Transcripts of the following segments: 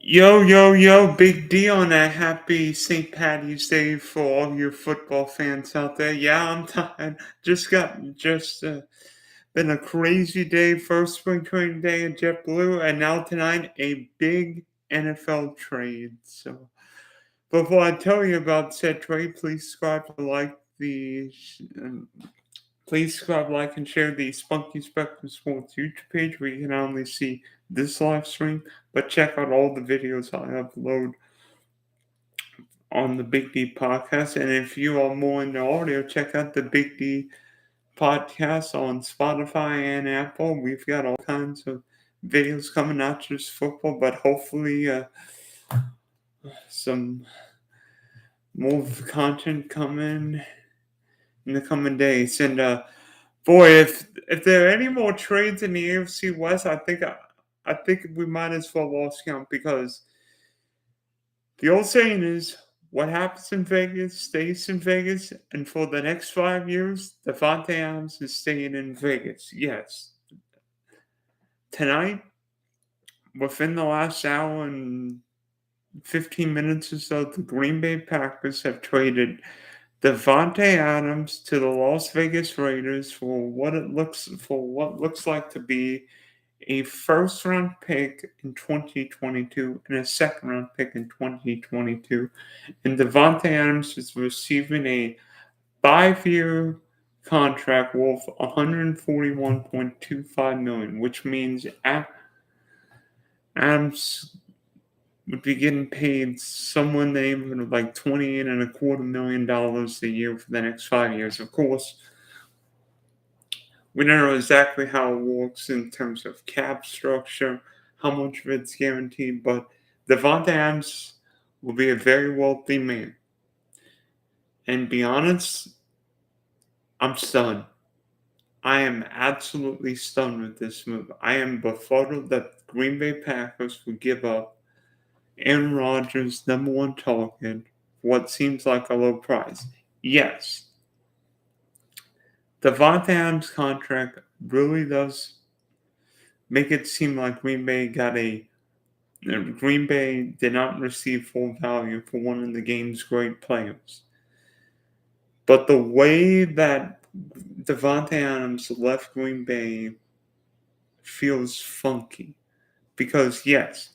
Yo, yo, yo, big D on that happy St. Patty's Day for all your football fans out there. Yeah, I'm tired. Just been a crazy day. First spring training day at JetBlue, and now tonight a big NFL trade. So before I tell you about said trade, um, please subscribe, like, and share the Spunky Spectrum Sports YouTube page where you can not only see this live stream, but check out all the videos I upload on the Big D podcast. And if you are more into audio, check out the Big D podcast on Spotify and Apple. We've got all kinds of videos coming, not just football, but hopefully some more content coming in the coming days. And boy, if there are any more trades in the AFC West, I think we might as well lost count because the old saying is, what happens in Vegas stays in Vegas, and for the next 5 years, Davante Adams is staying in Vegas. Yes. Tonight, within the last hour and 15 minutes or so, the Green Bay Packers have traded Davante Adams to the Las Vegas Raiders for what looks like to be a first round pick in 2022 and a second round pick in 2022. And Davante Adams is receiving a 5-year contract worth $141.25 million, which means Adams would be getting paid somewhere in the neighborhood of like $28.25 million a year for the next 5 years. Of course, we don't know exactly how it works in terms of cap structure, how much of it's guaranteed, but Davante Adams will be a very wealthy man. And be honest, I'm stunned. I am absolutely stunned with this move. I am befuddled that Green Bay Packers would give up Aaron Rodgers' number one target for what seems like a low price. Yes, Davante Adams' contract really does make it seem like Green Bay did not receive full value for one of the game's great players. But the way that Davante Adams left Green Bay feels funky. Because yes,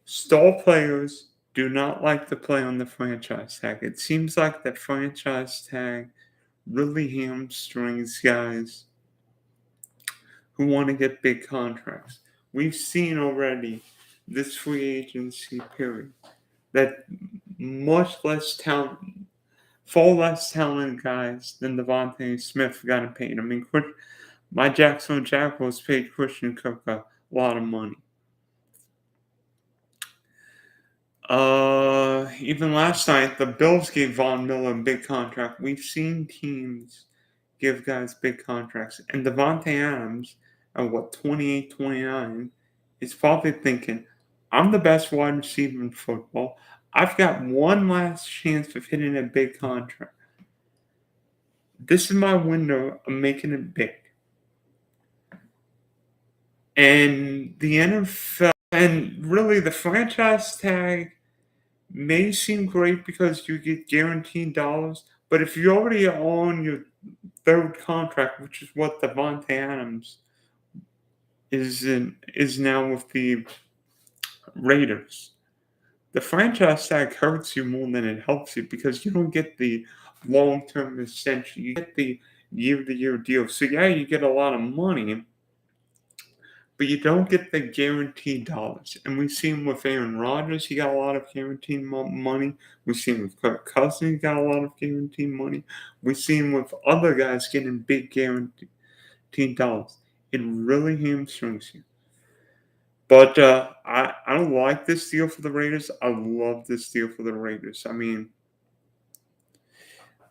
star players do not like to play on the franchise tag. It seems like the franchise tag really hamstrings guys who want to get big contracts. We've seen already this free agency period that much less talent, far less talented guys than Devontae Smith got paid. I mean, my Jacksonville Jaguars paid Christian Kirk a lot of money. Even last night, the Bills gave Von Miller a big contract. We've seen teams give guys big contracts. And Davante Adams, at 28, 29, is probably thinking, I'm the best wide receiver in football. I've got one last chance of hitting a big contract. This is my window of making it big. And the NFL, and really the franchise tag may seem great because you get guaranteed dollars, but if you're already on your third contract, which is what Davante Adams is now with the Raiders, the franchise tag hurts you more than it helps you because you don't get the long-term extension. You get the year-to-year deal. So yeah, you get a lot of money, but you don't get the guaranteed dollars. And we've seen with Aaron Rodgers, he got a lot of guaranteed money. We've seen with Kirk Cousins, he got a lot of guaranteed money. We've seen with other guys getting big guaranteed dollars. It really hamstrings you. But I don't like this deal for the Raiders. I love this deal for the Raiders. I mean,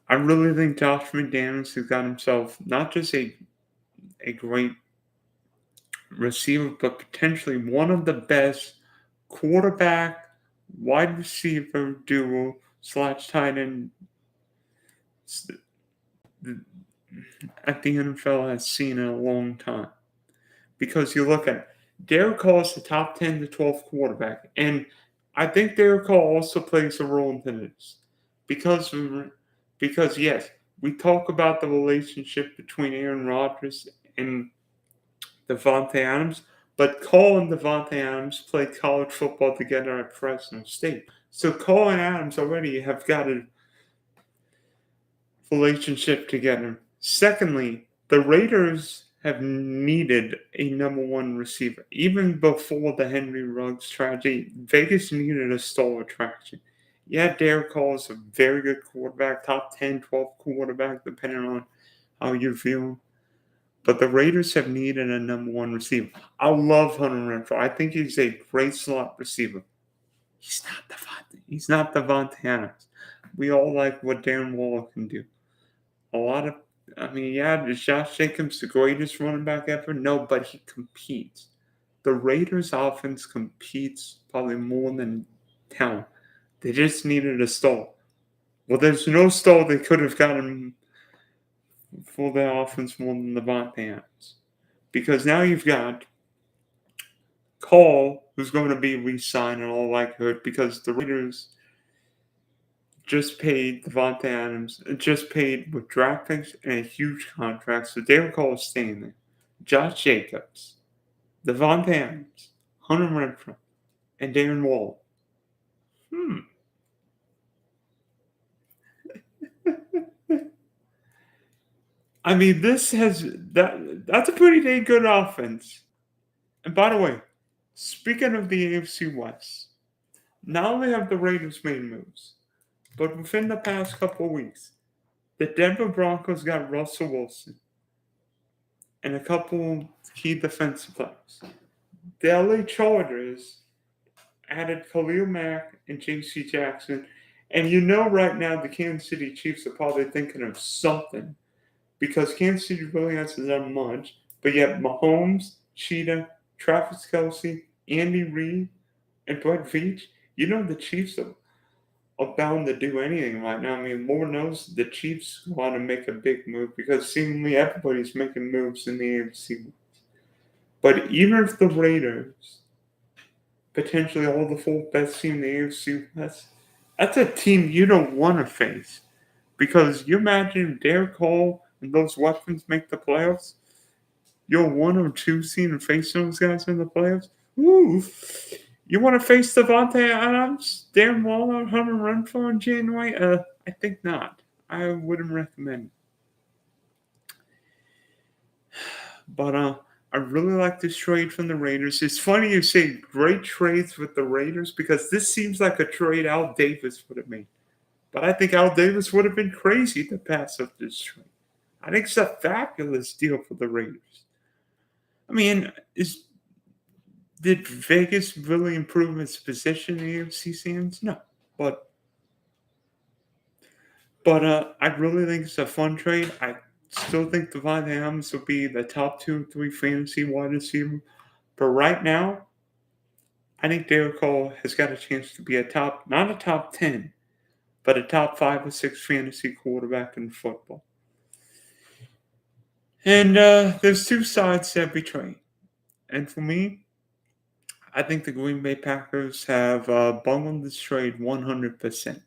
I really think Josh McDaniels has got himself not just a great receiver, but potentially one of the best quarterback wide receiver duo / tight end at the NFL has seen in a long time. Because you look at Derek Carr is the top 10 to 12 quarterback, and I think Derek Carr also plays a role in this because yes, we talk about the relationship between Aaron Rodgers and Davante Adams, but Carr and Davante Adams played college football together at Fresno State. So Carr and Adams already have got a relationship together. Secondly, the Raiders have needed a number one receiver. Even before the Henry Ruggs tragedy, Vegas needed a star attraction. Yeah, Derek Carr is a very good quarterback, top 10, 12 quarterback, depending on how you feel. But the Raiders have needed a number one receiver. I love Hunter Renfrow. I think he's a great slot receiver. He's not Davante Adams. We all like what Darren Waller can do. Is Josh Jacobs the greatest running back ever? No, but he competes. The Raiders' offense competes probably more than talent. They just needed a star. Well, there's no star they could have gotten for their offense more than Davante Adams. Because now you've got Cole, who's going to be re-signed in all likelihood because the Raiders just paid Davante Adams, just paid with draft picks and a huge contract, so Derek Carr is staying there. Josh Jacobs, Davante Adams, Hunter Renfrow, and Darren Waller. I mean, that's a pretty dang good offense. And by the way, speaking of the AFC West, not only have the Raiders made moves, but within the past couple of weeks, the Denver Broncos got Russell Wilson and a couple key defensive players. The LA Chargers added Khalil Mack and J.C. Jackson. And you know right now the Kansas City Chiefs are probably thinking of something because Kansas City really hasn't done much. But yet Mahomes, Cheetah, Travis Kelce, Andy Reid, and Brett Veach, you know the Chiefs are bound to do anything right now. I mean, Lord knows the Chiefs want to make a big move because seemingly everybody's making moves in the AFC. But even if the Raiders potentially all the four best team in the AFC West, that's a team you don't want to face. Because you imagine Derek Carr and those weapons make the playoffs, you're 1 or 2 seed and face those guys in the playoffs. Ooh. You want to face Davante Adams, Darren Waller, Hunter Renfrow in January? I think not. I wouldn't recommend it. But I really like this trade from the Raiders. It's funny you say great trades with the Raiders because this seems like a trade Al Davis would have made. But I think Al Davis would have been crazy to pass up this trade. I think it's a fabulous deal for the Raiders. I mean, did Vegas really improve its position in the AFC stands? No. But I really think it's a fun trade. I still think Davante Adams will be the top 2 or 3 fantasy wide receiver. But right now, I think Derek Carr has got a chance to be not a top 10, but a top 5 or 6 fantasy quarterback in football. And there's 2 sides to every trade. And for me, I think the Green Bay Packers have bungled this trade 100%.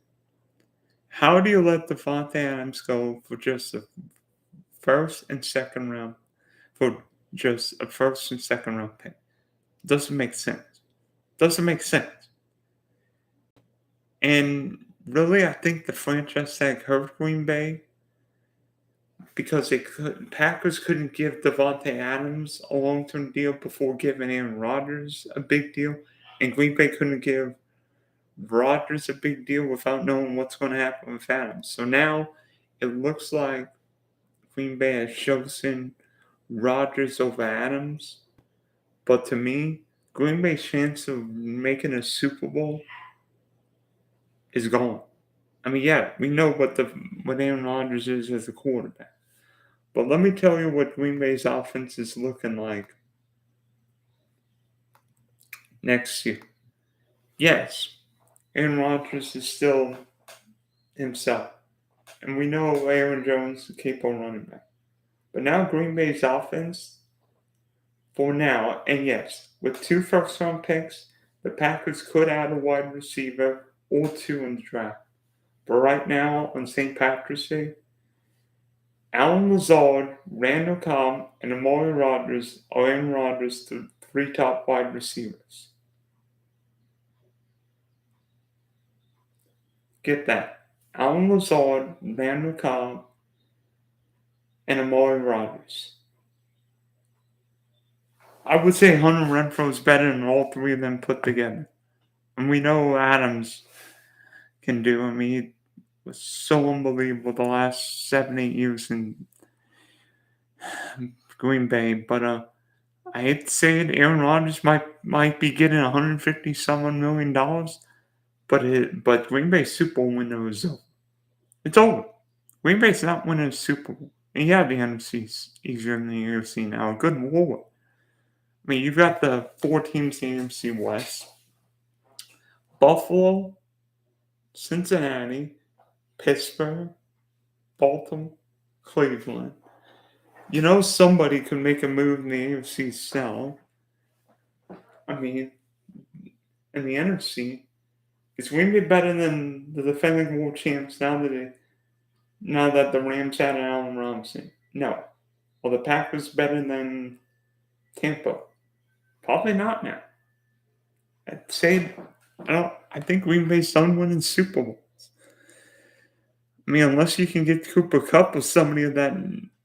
How do you let Davante Adams go for just a first and second round pick? Doesn't make sense. And really, I think the franchise tag hurt Green Bay because Packers couldn't give Davante Adams a long-term deal before giving Aaron Rodgers a big deal, and Green Bay couldn't give Rodgers a big deal without knowing what's going to happen with Adams. So now it looks like Green Bay has chosen Rodgers over Adams. But to me, Green Bay's chance of making a Super Bowl is gone. I mean, yeah, we know what Aaron Rodgers is as a quarterback. But let me tell you what Green Bay's offense is looking like next year. Yes, Aaron Rodgers is still himself. And we know Aaron Jones is a capable running back. But now Green Bay's offense, for now, and yes, with 2 first-round picks, the Packers could add a wide receiver or two in the draft. But right now, on St. Patrick's Day, Alan Lazard, Randall Cobb, and Amari Rodgers are Aaron Rodgers, the three top wide receivers. Get that. Alan Lazard, Randall Cobb, and Amari Rodgers. I would say Hunter Renfrow is better than all three of them put together. And we know Adams can do. I mean, he was so unbelievable the last 7-8 years in Green Bay. But I hate to say it, Aaron Rodgers might be getting $150 million, but Green Bay's Super Bowl window is over. It's over. Green Bay's not winning a Super Bowl. And yeah, the NFC's easier than the AFC now. Good lord. I mean, you've got the 4 teams in the AFC West: Buffalo, Cincinnati, Pittsburgh, Baltimore, Cleveland. You know somebody could make a move in the AFC South. I mean, in the NFC, is Green Bay better than the defending world champs now that the Rams had Allen Robinson? No. Well, the Packers better than Tampa? Probably not now. I'd say I think Green Bay's done winning Super Bowls. I mean, unless you can get Cooper Kupp or somebody of that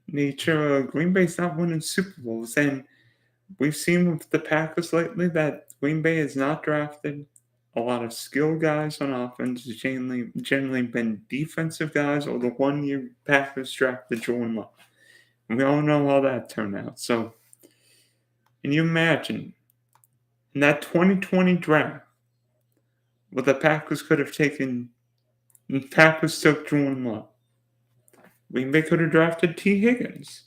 nature, Green Bay's not winning Super Bowls. And we've seen with the Packers lately that Green Bay has not drafted a lot of skilled guys on offense. It's generally been defensive guys, or the 1 year Packers drafted Jordan Love. And we all know how that turned out. So, can you imagine in that 2020 draft what the Packers could have taken? The Packers took Jordan Love. Green Bay could have drafted T. Higgins.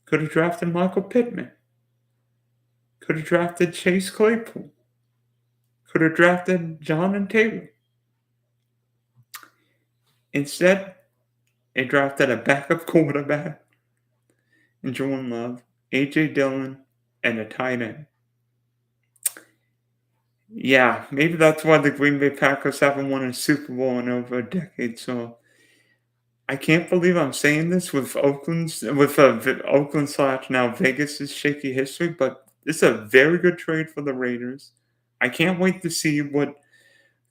Could have drafted Michael Pittman. Could have drafted Chase Claypool. Could have drafted Jonathan Taylor. Instead, they drafted a backup quarterback in Jordan Love, A.J. Dillon, and a tight end. Yeah, maybe that's why the Green Bay Packers haven't won a Super Bowl in over a decade. So I can't believe I'm saying this with Oakland / now Vegas' shaky history, but it's a very good trade for the Raiders. I can't wait to see what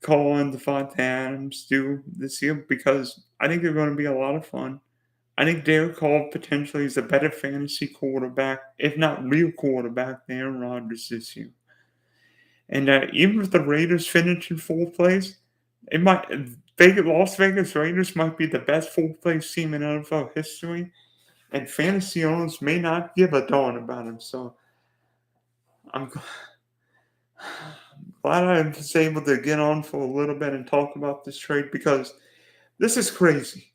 Carr and Davante Adams do this year, because I think they're going to be a lot of fun. I think Derek Carr potentially is a better fantasy quarterback, if not real quarterback, than Aaron Rodgers this year. And even if the Raiders finish in 4th place, Las Vegas Raiders might be the best 4th place team in NFL history, and fantasy owners may not give a darn about them. So I'm glad I was able to get on for a little bit and talk about this trade, because this is crazy.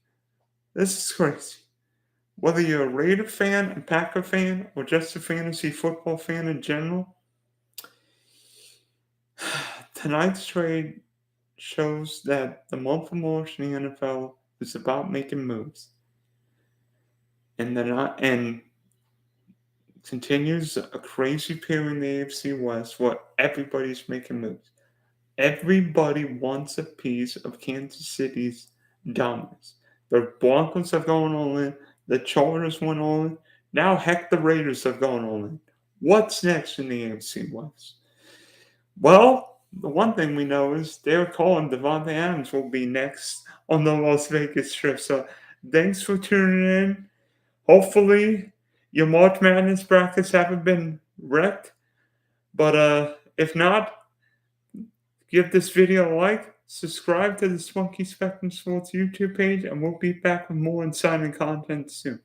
This is crazy. Whether you're a Raider fan, a Packer fan, or just a fantasy football fan in general, tonight's trade shows that the month of March in the NFL is about making moves. And continues a crazy period in the AFC West where everybody's making moves. Everybody wants a piece of Kansas City's dominance. The Broncos have gone all in. The Chargers went all in. Now, heck, the Raiders have gone all in. What's next in the AFC West? Well, the one thing we know is Derek Carr and Davante Adams will be next on the Las Vegas trip. So thanks for tuning in. Hopefully your March Madness brackets haven't been wrecked. But if not, give this video a like, subscribe to the Spunky Spectrum Sports YouTube page, and we'll be back with more exciting content soon.